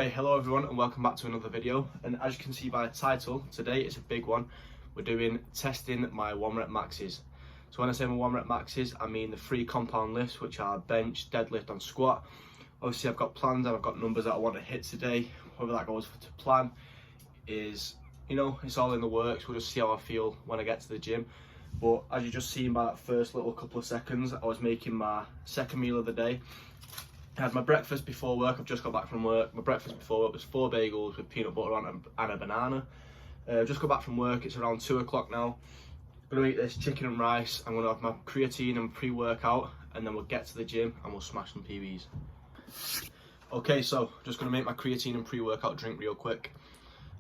Okay, hello everyone and welcome back to another video. And as you can see by the title, today it's a big one. We're doing testing my 1 rep maxes. So when I say my 1 rep maxes, I mean the 3 compound lifts, which are bench, deadlift and squat. Obviously I've got plans and I've got numbers that I want to hit today. Whether that goes to plan is, it's all in the works. We'll just see how I feel when I get to the gym. But as you just seen by that first little couple of seconds, I was making my second meal of the day. I had my breakfast before work. I've just got back from work. My breakfast before work was 4 bagels with peanut butter on and a banana. Just got back from work. It's around 2 o'clock now. I'm gonna eat this chicken and rice. I'm gonna have my creatine and pre-workout, and then we'll get to the gym and we'll smash some PBs. Okay, so just gonna make my creatine and pre-workout drink real quick.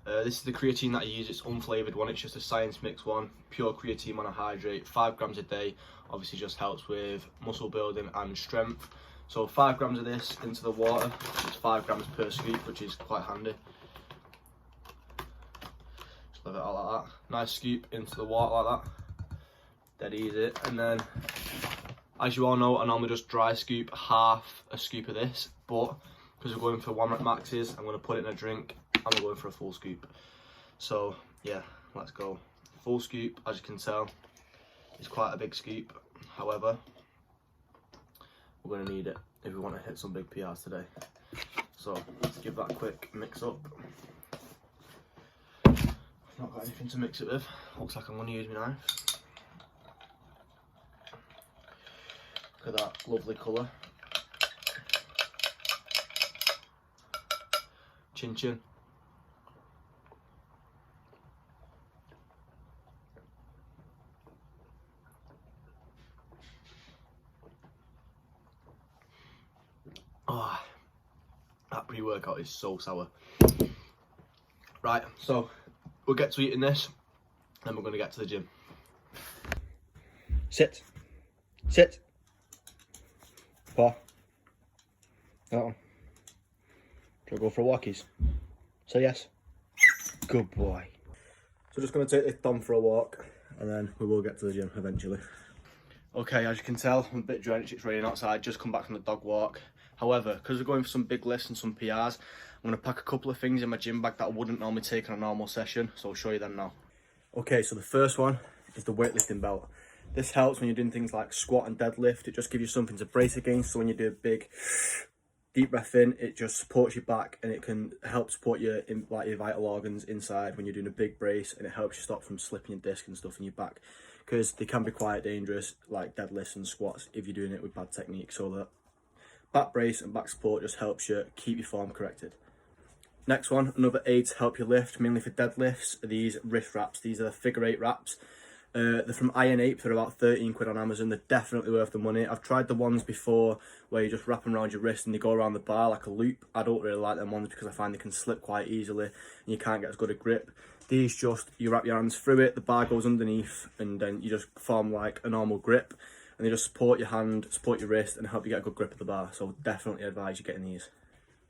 This is the creatine that I use. It's unflavoured one. It's just a Science Mix one. Pure creatine monohydrate. 5 grams a day. Obviously just helps with muscle building and strength. So 5 grams of this into the water, which is 5 grams per scoop, which is quite handy. Just leave it out like that. Nice scoop into the water like that. Dead easy. And then, as you all know, I normally just dry scoop half a scoop of this, but because we're going for 1 rep maxes, I'm going to put it in a drink and we're going for a full scoop. So yeah, let's go. Full scoop, as you can tell, is quite a big scoop. However, we're going to need it if we want to hit some big PRs today. So let's give that a quick mix up. Not got anything to mix it with. Looks like I'm going to use my knife. Look at that lovely colour. Chin chin. Oh, that pre-workout is so sour. Right, so we'll get to eating this, and we're going to get to the gym. Sit. Sit. Paw. That one. Shall I go for walkies? Say yes. Good boy. So just going to take this Dom for a walk, and then we will get to the gym eventually. Okay, as you can tell, I'm a bit drenched. It's raining outside. Just come back from the dog walk. However, because we're going for some big lifts and some PRs, I'm going to pack a couple of things in my gym bag that I wouldn't normally take in a normal session. So I'll show you them now. Okay, so the first one is the weightlifting belt. This helps when you're doing things like squat and deadlift. It just gives you something to brace against. So when you do a big deep breath in, it just supports your back and it can help support your vital organs inside when you're doing a big brace, and it helps you stop from slipping your disc and stuff in your back, because they can be quite dangerous, like deadlifts and squats, if you're doing it with bad technique. So that back brace and back support just helps you keep your form corrected. Next one, another aid to help you lift, mainly for deadlifts, are these wrist wraps. These are the figure 8 wraps. They're from Iron Ape. They're about 13 quid on Amazon. They're definitely worth the money. I've tried the ones before where you just wrap them around your wrist and they go around the bar like a loop. I don't really like them ones because I find they can slip quite easily and you can't get as good a grip. These just, you wrap your hands through it, the bar goes underneath, and then you just form like a normal grip, and they just support your hand, support your wrist, and help you get a good grip of the bar. So definitely advise you getting these.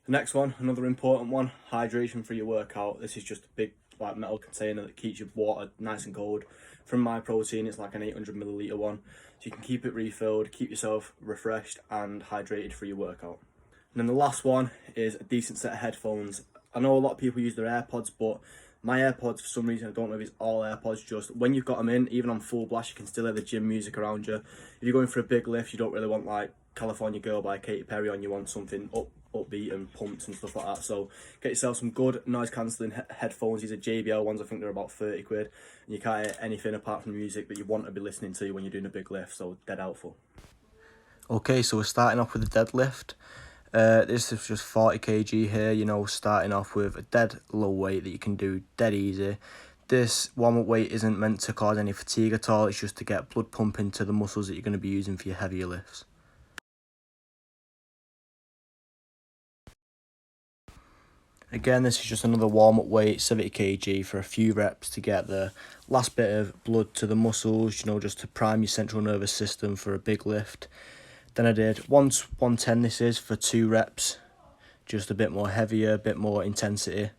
The next one, another important one, hydration for your workout. This is just a big like metal container that keeps your water nice and cold. From My Protein, it's like an 800 milliliter one, so you can keep it refilled, keep yourself refreshed and hydrated for your workout. And then the last one is a decent set of headphones. I know a lot of people use their AirPods, but my AirPods, for some reason, I don't know if it's all AirPods, just when you've got them in, even on full blast, you can still hear the gym music around you. If you're going for a big lift, you don't really want like California Girl by Katy Perry on, you want something upbeat and pumped and stuff like that. So get yourself some good noise cancelling headphones. These are JBL ones. I think they're about 30 quid, and you can't hear anything apart from music that you want to be listening to when you're doing a big lift. So dead helpful. Okay, so we're starting off with the deadlift. This is just 40 kg here, starting off with a dead low weight that you can do dead easy. This warm-up weight isn't meant to cause any fatigue at all. It's just to get blood pumping to the muscles that you're going to be using for your heavier lifts. Again, this is just another warm-up weight, 70 kg for a few reps to get the last bit of blood to the muscles, just to prime your central nervous system for a big lift. Then I did 110, this is for 2 reps, just a bit more heavier, a bit more intensity.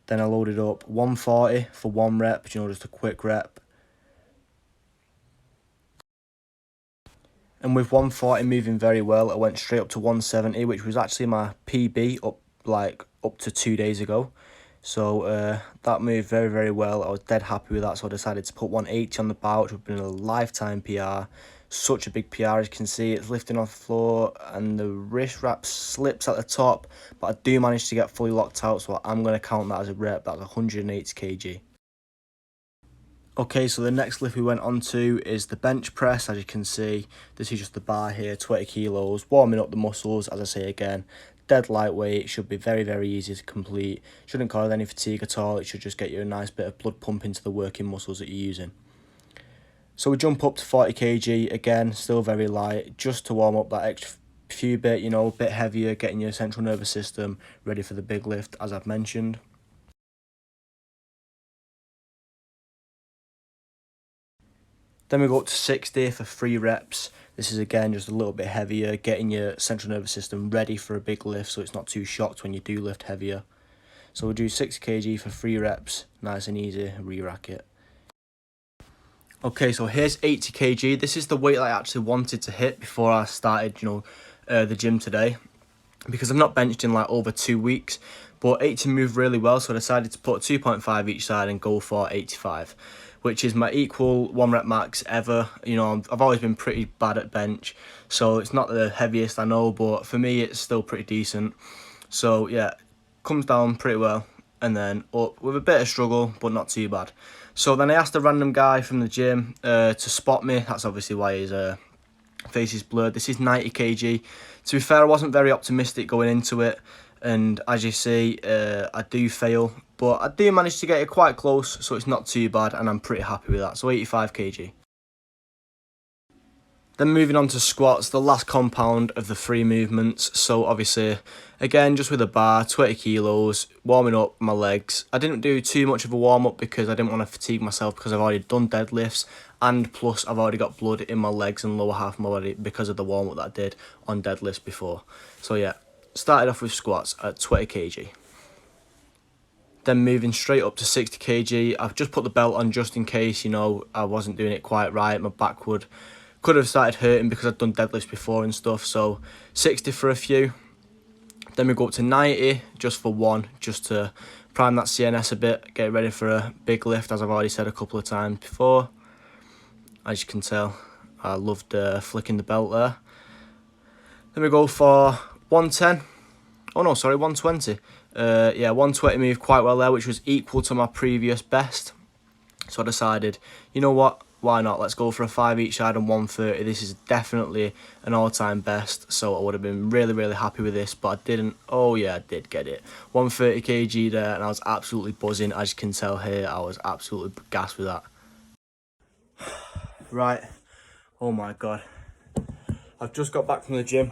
Then I loaded up 140 for 1 rep, just a quick rep. And with 140 moving very well, I went straight up to 170, which was actually my PB up like up to 2 days ago. So that moved very, very well. I was dead happy with that, so I decided to put 180 on the bar, which would have been a lifetime PR. Such a big PR, as you can see, it's lifting off the floor and the wrist wrap slips at the top, but I do manage to get fully locked out, so I'm going to count that as a rep. That's 180 kg. Okay, so the next lift we went on to is the bench press. As you can see, this is just the bar here, 20 kilos, warming up the muscles. As I say again, dead lightweight, should be very, very easy to complete. Shouldn't cause any fatigue at all. It should just get you a nice bit of blood pump into the working muscles that you're using. So we jump up to 40 kg, again, still very light, just to warm up that extra few bit, you know, a bit heavier, getting your central nervous system ready for the big lift, as I've mentioned. Then we go up to 60 for 3 reps. This is again just a little bit heavier, getting your central nervous system ready for a big lift so it's not too shocked when you do lift heavier. So we'll do 60 kg for 3 reps, nice and easy, re-rack it. Okay, so here's 80 kg. This is the weight I actually wanted to hit before I started, the gym today, because I've not benched in like over 2 weeks, but 80 moved really well, so I decided to put 2.5 each side and go for 85. Which is my equal 1 rep max ever. You know, I've always been pretty bad at bench, so it's not the heaviest I know, but for me it's still pretty decent. So yeah, comes down pretty well, and then up with a bit of struggle, but not too bad. So then I asked a random guy from the gym to spot me. That's obviously why his face is blurred. This is 90 kg. To be fair, I wasn't very optimistic going into it, and as you see, I do fail, but I do manage to get it quite close, so it's not too bad, and I'm pretty happy with that. So 85 kg. Then moving on to squats, the last compound of the 3 movements. So obviously, again, just with a bar, 20 kilos, warming up my legs. I didn't do too much of a warm-up because I didn't want to fatigue myself, because I've already done deadlifts, and plus I've already got blood in my legs and lower half of my body because of the warm-up that I did on deadlifts before. So yeah, started off with squats at 20 kg. Then moving straight up to 60 kg. I've just put the belt on just in case, I wasn't doing it quite right. My back could have started hurting because I'd done deadlifts before and stuff. So 60 for a few. Then we go up to 90 just for 1, just to prime that CNS a bit, get ready for a big lift, as I've already said a couple of times before. As you can tell, I loved flicking the belt there. Then we go for 110. Oh no, sorry, 120. Yeah, 120 moved quite well there, which was equal to my previous best. So I decided, you know what, why not? Let's go for a 5 each side and 130. This is definitely an all-time best, so I would have been really, really happy with this, but I didn't. Oh yeah, I did get it. 130 kg there, and I was absolutely buzzing. As you can tell here, I was absolutely gassed with that. Right, oh my god. I've just got back from the gym.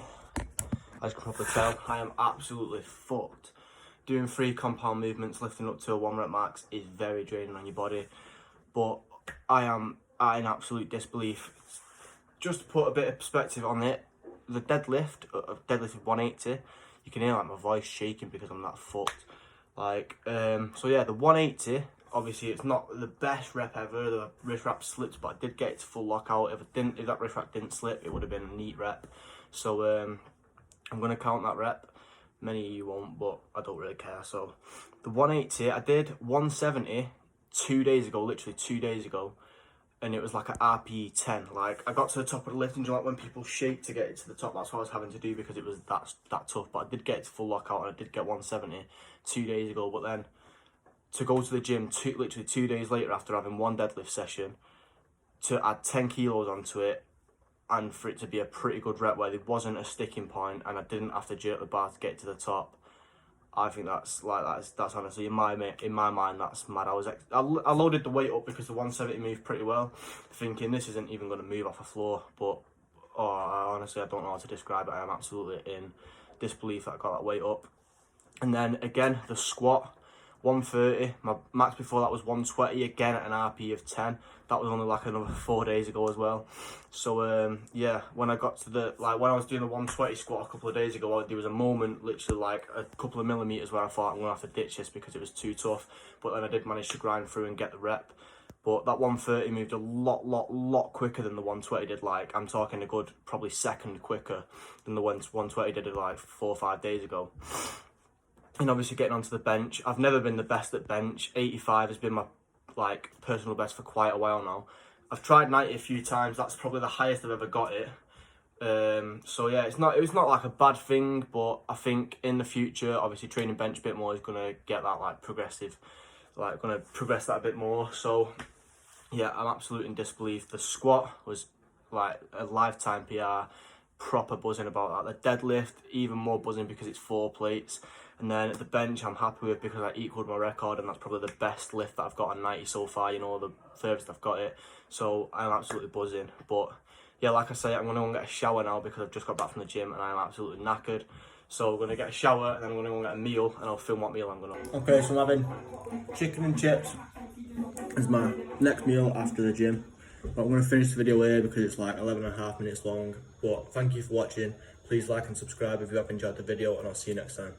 As you can probably tell, I am absolutely fucked. Doing 3 compound movements, lifting up to a 1 rep max is very draining on your body. But I am in absolute disbelief. Just to put a bit of perspective on it, the deadlift of 180, you can hear like my voice shaking because I'm that fucked. So yeah, the 180, obviously it's not the best rep ever. The wrist wrap slipped, but I did get it to full lockout. If that wrist wrap didn't slip, it would have been a neat rep. So I'm gonna count that rep. Many of you won't, but I don't really care. So the 180, I did 170 2 days ago, literally 2 days ago, and it was like an RPE 10. Like, I got to the top of the lift, and like when people shake to get it to the top, that's what I was having to do because it was that tough. But I did get it to full lockout, and I did get 170 2 days ago. But then to go to the gym literally 2 days later after having 1 deadlift session, to add 10 kilos onto it, and for it to be a pretty good rep where there wasn't a sticking point and I didn't have to jerk the bar to get to the top, I think that's honestly in my mind that's mad. I loaded the weight up because the 170 moved pretty well, thinking this isn't even going to move off the floor, but honestly I don't know how to describe it. I am absolutely in disbelief that I got that weight up. And then again, the squat, 130. My max before that was 120, again at an RP of 10. That was only like another 4 days ago as well. So yeah, when I got to when I was doing the 120 squat a couple of days ago, there was a moment, literally like a couple of millimeters, where I thought I'm gonna have to ditch this because it was too tough. But then I did manage to grind through and get the rep. But that 130 moved a lot quicker than the 120 did. Like, I'm talking a good probably second quicker than the 120 did like 4 or 5 days ago. and obviously getting onto the bench. I've never been the best at bench. 85 has been my like personal best for quite a while now. I've tried 90 a few times. That's probably the highest I've ever got it. So yeah, it's not like a bad thing, but I think in the future, obviously training bench a bit more is gonna get that like progressive, like gonna progress that a bit more. So yeah, I'm absolutely in disbelief. The squat was like a lifetime PR, proper buzzing about that. The deadlift, even more buzzing because it's 4 plates. And then at the bench, I'm happy with because I equaled my record, and that's probably the best lift that I've got on 90 so far, you know, the furthest I've got it. So I'm absolutely buzzing. But yeah, like I say, I'm going to go and get a shower now because I've just got back from the gym and I'm absolutely knackered. So I'm going to get a shower and then I'm going to go and get a meal, and I'll film what meal I'm going to. Okay, so I'm having chicken and chips as my next meal after the gym. But I'm going to finish the video here because it's like 11.5 minutes long. But thank you for watching. Please like and subscribe if you have enjoyed the video, and I'll see you next time.